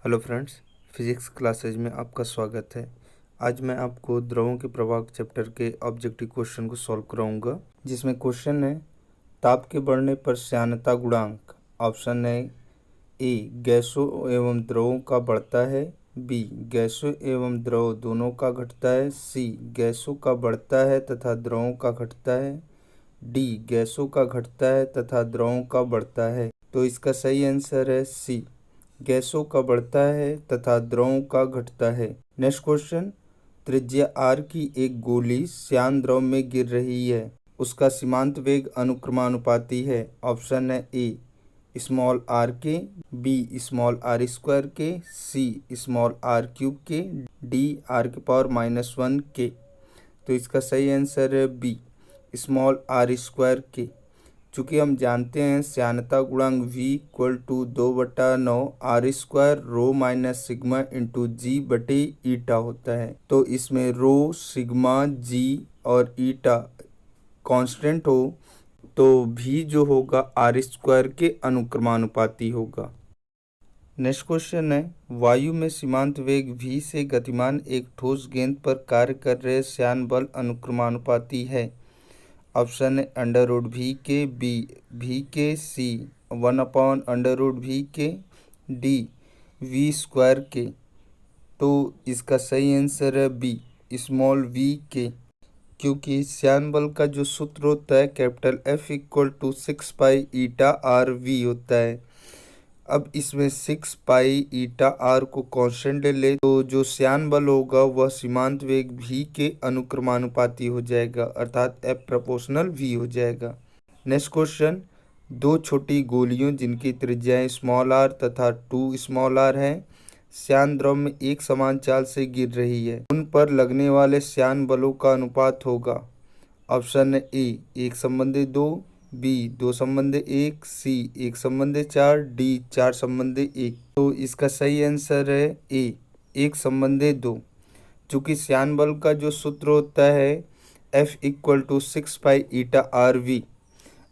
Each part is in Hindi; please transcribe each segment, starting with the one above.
हेलो फ्रेंड्स, फिजिक्स क्लासेज में आपका स्वागत है। आज मैं आपको द्रवों के प्रवाह चैप्टर के ऑब्जेक्टिव क्वेश्चन को सॉल्व कराऊंगा, जिसमें क्वेश्चन है ताप के बढ़ने पर श्यानता गुणांक। ऑप्शन है ए गैसों एवं द्रवों का बढ़ता है, बी गैसों एवं द्रव दोनों का घटता है, सी गैसों का बढ़ता है तथा द्रवों का घटता है, डी गैसों का घटता है तथा द्रवों का बढ़ता है। तो इसका सही आंसर है सी, गैसों का बढ़ता है तथा द्रवों का घटता है। नेक्स्ट क्वेश्चन, त्रिज्या आर की एक गोली श्यान द्रव में गिर रही है, उसका सीमांत वेग अनुक्रमानुपाती है। ऑप्शन है ए स्मॉल आर के, बी स्मॉल आर स्क्वायर के, सी स्मॉल आर क्यूब के, डी आर के पावर -1 के। तो इसका सही आंसर है बी स्मॉल आर स्क्वायर के। चूँकि हम जानते हैं श्यानता गुणांक V = 2/9 r square rho minus sigma into g बटे ईटा होता है। तो इसमें रो, सिग्मा, जी और ईटा कांस्टेंट हो तो V जो होगा आर स्क्वायर के अनुक्रमानुपाती होगा। नेक्स्ट क्वेश्चन है, वायु में सीमांत वेग V से गतिमान एक ठोस गेंद पर कार्य कर रहे श्यान बल अनुक्रमानुपाती है। ऑप्शन है √V के, बी V के, सी 1/√V के, डी V स्क्वायर के। तो इसका सही आंसर है बी स्मॉल v के, क्योंकि श्यान बल का जो सूत्र होता है capital F = 6 pi eta r V होता है। अब इसमें 6 पाई ईटा आर को कांस्टेंट ले ले तो जो श्यान बल होगा वह सीमांत वेग v के अनुक्रमानुपाती हो जाएगा, अर्थात F प्रोपोर्शनल v हो जाएगा। नेक्स्ट क्वेश्चन, दो छोटी गोलियों जिनकी त्रिज्याएं स्मॉल r तथा 2 स्मॉल r है, श्यान द्रव में एक समान चाल से गिर रही है, उन पर लगने वाले श्यान बलों का अनुपात होगा। ऑप्शन है ए 1/2, बी 2/1, सी 1/4, डी 4/1। तो इसका सही आंसर है ए 1/2। चूँकि श्यान बल का जो सूत्र होता है F = 6 pi eta r v.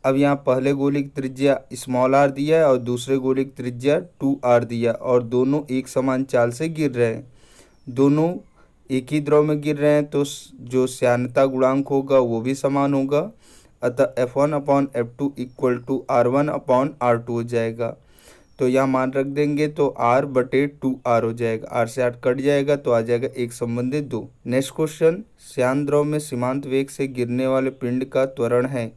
अब यहाँ पहले गोली की त्रिज्या स्मॉल r दिया है और दूसरे गोली की त्रिज्या 2r दिया, और दोनों एक समान चाल से गिर रहे हैं, दोनों एक ही द्रव में गिर रहे हैं, तो जो श्यानता गुणांक होगा वो भी समान होगा, अतः F1/F2 = R1/R2 हो जाएगा। तो यहाँ मान रख देंगे तो R/2R हो जाएगा, R से 8 कट जाएगा तो आ जाएगा 1/2। नेक्स्ट क्वेश्चन, श्यान द्रव में सीमांत वेग से गिरने वाले पिंड का त्वरण है।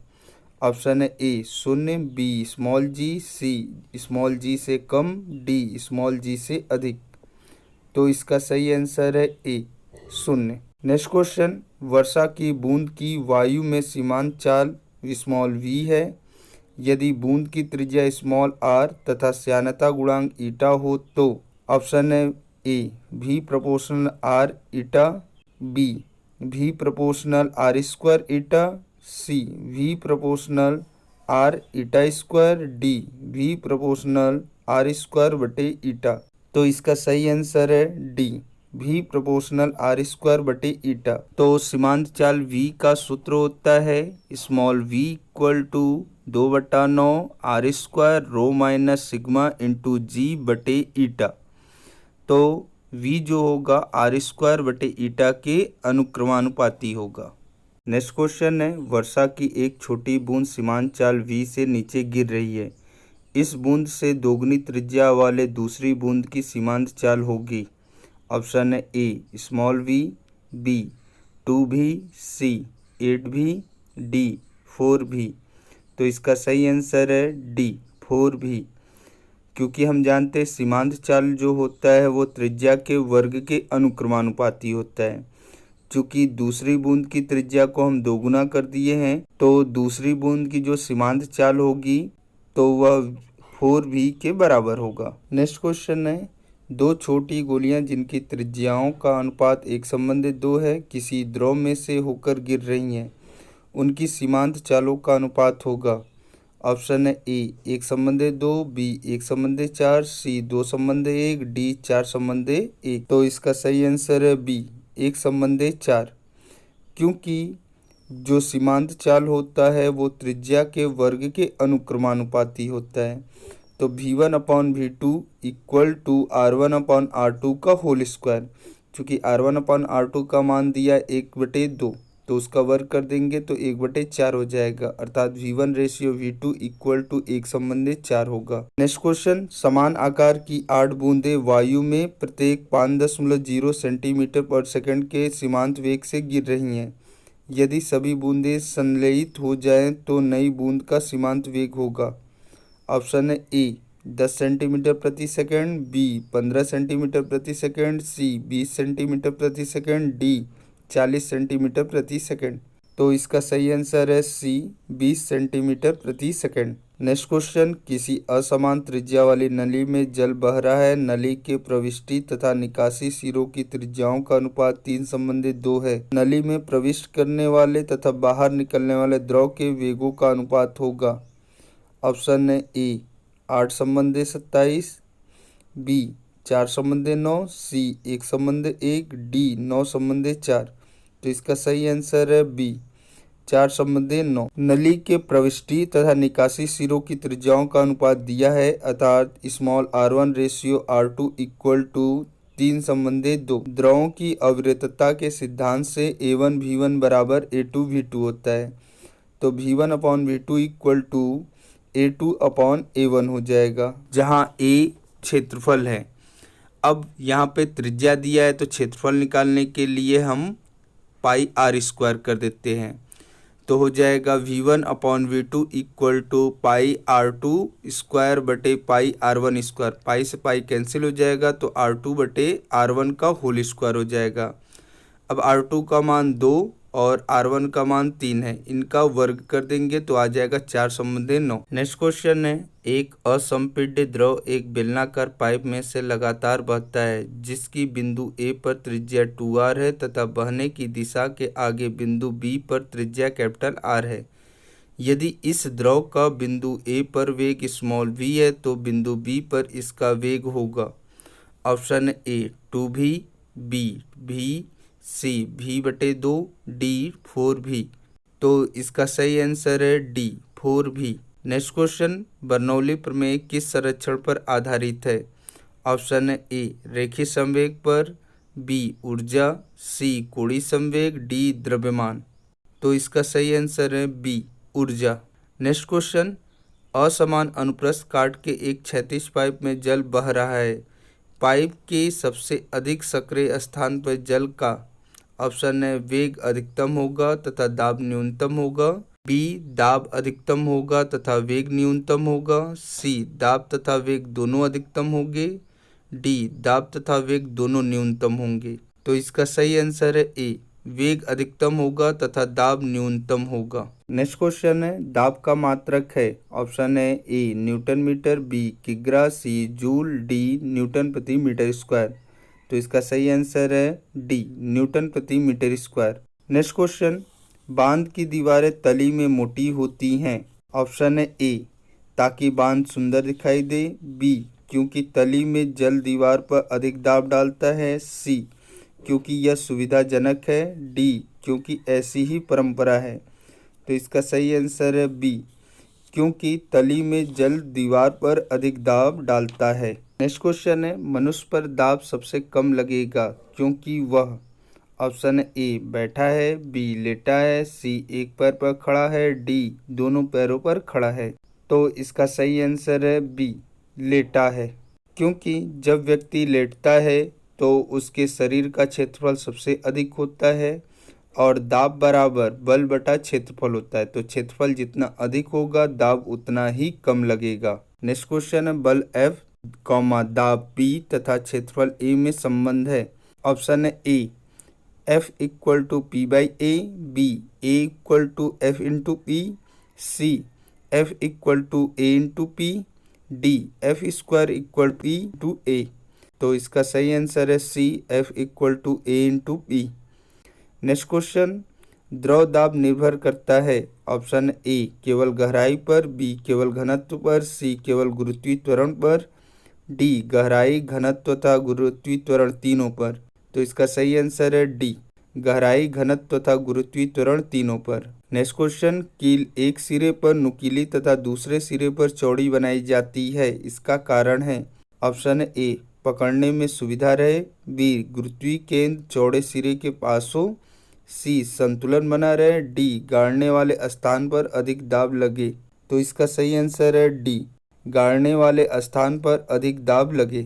ऑप्शन है ए 0, B small g, C small g से कम, डी स्मॉल g से अधिक। तो इसका सही आंसर है ए 0। नेक्स्ट क्वेश्चन, वर्षा की बूंद की वायु में सीमांत चाल स्मॉल v है, यदि बूंद की त्रिज्या स्मॉल r तथा श्यानता गुणांक ईटा हो तो। ऑप्शन है A V proportional r eta, B V proportional r square eta, C V proportional r eta square, D V proportional r square बटे ईटा। तो इसका सही आंसर है D V proportional r square बटे ईटा। तो सीमांत चाल V का सूत्र होता है small v = 2/9 r square rho minus sigma into g बटे ईटा। तो V जो होगा आर स्क्वायर बटे ईटा के अनुक्रमानुपाती होगा। नेक्स्ट क्वेश्चन है, वर्षा की एक छोटी बूंद सीमांत चाल V से नीचे गिर रही है, इस बूंद से दोगुनी त्रिज्या वाले दूसरी बूंद की सीमांत चाल होगी। ऑप्शन है ए स्मॉल v, बी 2v, सी 8v, डी 4v। तो इसका सही आंसर है डी 4v, क्योंकि हम जानते हैं सीमांत चाल जो होता है वो त्रिज्या के वर्ग के अनुक्रमानुपाती होता है। चूँकि दूसरी बूंद की त्रिज्या को हम दोगुना कर दिए हैं, तो दूसरी बूंद की जो सीमांत चाल होगी तो वह 4v के बराबर होगा। नेक्स्ट क्वेश्चन है, दो छोटी गोलियां जिनकी त्रिज्याओं का अनुपात 1/2 है किसी द्रव में से होकर गिर रही हैं, उनकी सीमांत चालों का अनुपात होगा। ऑप्शन है ए 1/2, बी 1/4, सी 2/1, डी 4/1। तो इसका सही आंसर है बी 1/4, क्योंकि जो सीमांत चाल होता है वो त्रिज्या के वर्ग के अनुक्रमानुपाती होता है। तो V1/V2 इक्वल टू R1/R2 का होल स्क्वायर। चूँकि R1/R2 का मान दिया 1/2, तो उसका वर्ग कर देंगे तो 1/4 हो जाएगा, अर्थात V1/V2 इक्वल टू 1/4 होगा। नेक्स्ट क्वेश्चन, समान आकार की 8 बूंदें वायु में प्रत्येक 5.0 सेंटीमीटर पर सेकंड के सीमांत वेग से गिर रही हैं। यदि सभी बूंदें संलयित हो जाएं तो नई बूंद का सीमांत वेग होगा। ऑप्शन है ए 10 सेंटीमीटर प्रति सेकंड, बी 15 सेंटीमीटर प्रति सेकंड, सी 20 सेंटीमीटर प्रति सेकंड, डी 40 सेंटीमीटर प्रति सेकंड। तो इसका सही आंसर है सी 20 सेंटीमीटर प्रति सेकंड। नेक्स्ट क्वेश्चन, किसी असमान त्रिज्या वाली नली में जल बह रहा है। नली के प्रविष्टि तथा निकासी सिरों की त्रिज्याओं का अनुपात 3:2 है। नली में प्रविष्ट करने वाले तथा बाहर निकलने वाले द्रव के वेगों का अनुपात होगा। ऑप्शन है ए 8:27, बी 4:9, सी 1:1, डी 9:4। तो इसका सही आंसर है बी 4:9। नली के प्रविष्टि तथा निकासी सिरों की त्रिज्याओं का अनुपात दिया है, अर्थात स्मॉल r1/r2 इक्वल टू 3:2। द्रवों की अविरतता के सिद्धांत से A1V1 बराबर A2V2 होता है, तो V1/V2 इक्वल टू A2/A1 हो जाएगा, जहाँ A क्षेत्रफल है। अब यहाँ पे त्रिज्या दिया है तो क्षेत्रफल निकालने के लिए हम पाई r स्क्वायर कर देते हैं, तो हो जाएगा V1/V2 equal to pi R2 square बटे पाई R1 स्क्वायर। पाई से पाई कैंसिल हो जाएगा तो R2 बटे R1 का होल स्क्वायर हो जाएगा। अब R2 का मान 2 और R1 का मान 3 है, इनका वर्ग कर देंगे तो आ जाएगा 4/9। नेक्स्ट क्वेश्चन है, एक असंपीड्य द्रव एक बेलनाकार पाइप में से लगातार बहता है जिसकी बिंदु A पर त्रिज्या 2r है तथा बहने की दिशा के आगे बिंदु B पर त्रिज्या कैपिटल R है। यदि इस द्रव का बिंदु A पर वेग स्मॉल v है तो बिंदु B पर इसका वेग होगा। Option A 2v, B v, C v/2, D 4v। तो इसका सही आंसर है D 4v। Next question, Bernoulli प्रमेय किस संरक्षण पर आधारित है। ऑप्शन है ए रेखीय संवेग पर, बी ऊर्जा, सी कोणीय संवेग, डी द्रव्यमान। तो इसका सही आंसर है बी ऊर्जा। नेक्स्ट क्वेश्चन, असमान अनुप्रस्थ काट के एक क्षैतिज पाइप में जल बह रहा है। पाइप के सबसे अधिक सक्रिय स्थान पर जल का ऑप्शन है वेग अधिकतम होगा तथा दाब न्यूनतम होगा, बी दाब अधिकतम होगा तथा वेग न्यूनतम होगा, सी दाब तथा वेग दोनों अधिकतम होंगे, डी दाब तथा वेग दोनों न्यूनतम होंगे। तो इसका सही आंसर है ए वेग अधिकतम होगा तथा दाब न्यूनतम होगा। नेक्स्ट क्वेश्चन है, दाब का मात्रक है। ऑप्शन है ए न्यूटन मीटर, बी किग्रा, सी जूल, डी न्यूटन प्रति मीटर स्क्वायर। तो इसका सही आंसर है डी न्यूटन प्रति मीटर स्क्वायर। नेक्स्ट क्वेश्चन, बांध की दीवारें तली में मोटी होती हैं। ऑप्शन है ए ताकि बांध सुंदर दिखाई दे, बी क्योंकि तली में जल दीवार पर अधिक दाब डालता है, सी क्योंकि यह सुविधाजनक है, डी क्योंकि ऐसी ही परंपरा है। तो इसका सही आंसर है बी क्योंकि तली में जल दीवार पर अधिक दाब डालता है। नेक्स्ट क्वेश्चन है, मनुष्य पर दाब सबसे कम लगेगा क्योंकि वह ऑप्शन ए बैठा है, बी लेटा है, सी एक पैर पर खड़ा है, डी दोनों पैरों पर खड़ा है। तो इसका सही आंसर है बी लेटा है, क्योंकि जब व्यक्ति लेटता है तो उसके शरीर का क्षेत्रफल सबसे अधिक होता है और दाब बराबर बल बटा क्षेत्रफल होता है, तो क्षेत्रफल जितना अधिक होगा दाब उतना ही कम लगेगा। नेक्स्ट क्वेश्चन है, बल F, दाब P तथा क्षेत्रफल A में संबंध है। ऑप्शन है A F equal to P/A, B A equal to F into P, C F equal to A into P, D F square equal P to A। तो इसका सही आंसर है C F equal to A into P। Next question, द्रव दाब निर्भर करता है। ऑप्शन ए केवल गहराई पर, बी केवल घनत्व पर, सी केवल गुरुत्वीय त्वरण पर, डी गहराई, घनत्व तथा गुरुत्वीय त्वरण तीनों पर। तो इसका सही आंसर है डी गहराई, घनत्व तथा गुरुत्वीय त्वरण तीनों पर। नेक्स्ट क्वेश्चन, कील एक सिरे पर नुकीली तथा दूसरे सिरे पर चौड़ी बनाई जाती है, इसका कारण है। ऑप्शन ए, पकड़ने में सुविधा रहे, बी, गुरुत्वीय केंद्र चौड़े सिरे के पास हो, सी, संतुलन बना रहे, डी, गाड़ने वाले स्थान पर अधिक दाब लगे। तो इसका सही आंसर है डी, गाड़ने वाले स्थान पर अधिक दाब लगे।